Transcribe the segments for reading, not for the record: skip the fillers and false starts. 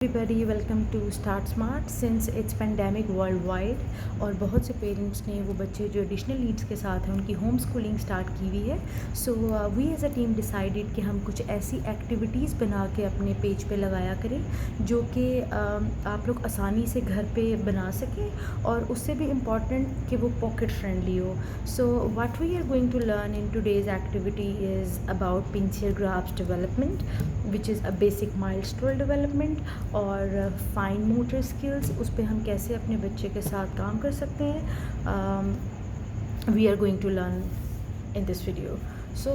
Everybody welcome to start smart since it's pandemic worldwide और बहुत से parents ने वो बच्चे जो एडिशनल नीड्स के साथ हैं उनकी होम स्कूलिंग स्टार्ट की हुई है। So we as a team decided कि हम कुछ ऐसी एक्टिविटीज़ बना के अपने पेज पे लगाया करें जो कि आप लोग आसानी से घर पे बना सकें और उससे भी इम्पॉर्टेंट कि वो पॉकेट फ्रेंडली हो। So what we are going to learn in today's activity is about pencil grasp development which is a basic milestone development और फाइन मोटर स्किल्स, उस पर हम कैसे अपने बच्चे के साथ काम कर सकते हैं। We are going to learn in this video. So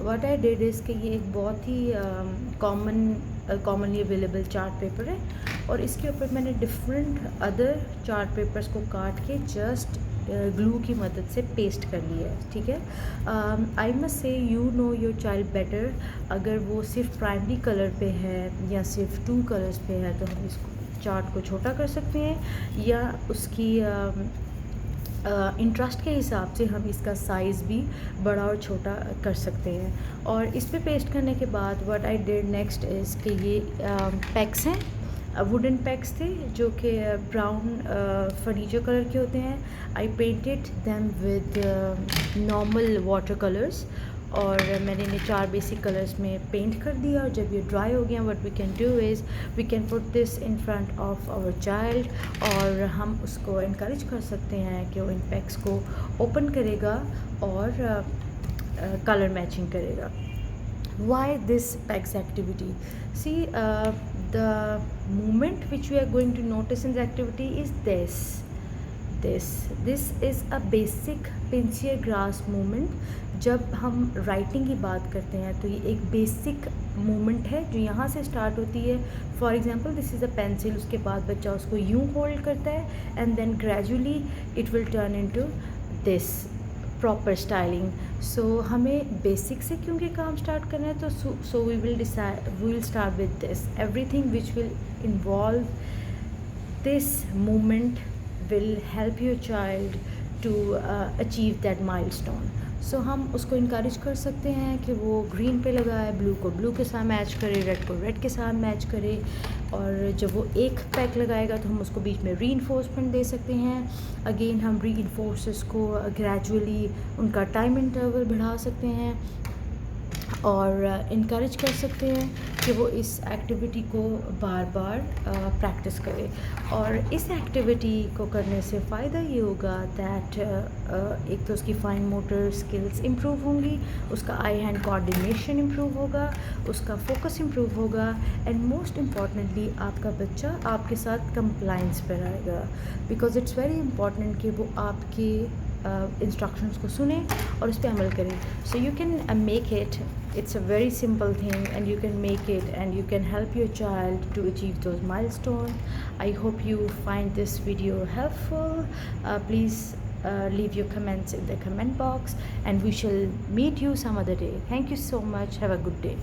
what I did is कि ये एक बहुत ही कॉमनली अवेलेबल चार्ट पेपर है और इसके ऊपर मैंने डिफरेंट अदर चार्ट पेपर्स को काट के जस्ट ग्लू की मदद से पेस्ट कर लिया है। ठीक है, I must say you know your child better. अगर वो सिर्फ प्राइमरी कलर पे है या सिर्फ 2 कलर्स पे है तो हम इसको चार्ट को छोटा कर सकते हैं या उसकी इंटरेस्ट के हिसाब से हम इसका साइज़ भी बड़ा और छोटा कर सकते हैं। और इस पे पेस्ट करने के बाद what I did next is कि ये पैक्स हैं, वुडन पैक्स थे जो कि ब्राउन फर्नीचर कलर के होते हैं। आई painted them with normal water colours और मैंने इन्हें 4 बेसिक कलर्स में पेंट कर दिया। और जब ये ड्राई हो गया what we can do is we can put this in front of our child और हम उसको इनकरेज कर सकते हैं कि वो इन पैक्स को ओपन करेगा और कलर मैचिंग करेगा। Why this PEX activity? See, the movement which we are going to notice in the activity is this. This is a basic pincer grasp movement. जब हम राइटिंग की बात करते हैं तो ये एक बेसिक मूवमेंट है जो यहाँ से स्टार्ट होती है। For example this is a pencil, उसके बाद बच्चा उसको यूँ होल्ड करता है and then gradually it will turn into this proper styling. So हमें बेसिक से क्योंकि काम स्टार्ट करना है तो so we will start with this. Everything which will involve this movement will help your child to achieve that milestone. So हम उसको encourage कर सकते हैं कि वो ग्रीन पे लगाए, ब्लू को ब्लू के साथ मैच करे, रेड को रेड के साथ मैच करे। और जब वो एक पैक लगाएगा तो हम उसको बीच में रीइंफोर्समेंट दे सकते हैं। अगेन हम रीइंफोर्सेस को ग्रेजुअली उनका टाइम इंटरवल बढ़ा सकते हैं और इनकरेज कर सकते हैं कि वो इस एक्टिविटी को बार बार प्रैक्टिस करें। और इस एक्टिविटी को करने से फ़ायदा ये होगा दैट एक तो उसकी फाइन मोटर स्किल्स इम्प्रूव होंगी, उसका आई हैंड कोऑर्डिनेशन इम्प्रूव होगा, उसका फोकस इम्प्रूव होगा एंड मोस्ट इम्पॉर्टेंटली आपका बच्चा आपके साथ कंप्लाइंस पर आएगा। बिकॉज इट्स वेरी इंपॉर्टेंट कि वो आपके इंस्ट्रक्शंस को सुने और उस पर अमल करें। So you can make it, it's a very simple thing and you can make it and you can help your child to achieve those milestones. I hope you find this video helpful. Please leave your comments in the comment box and we shall meet you some other day. Thank you so much. Have a good day.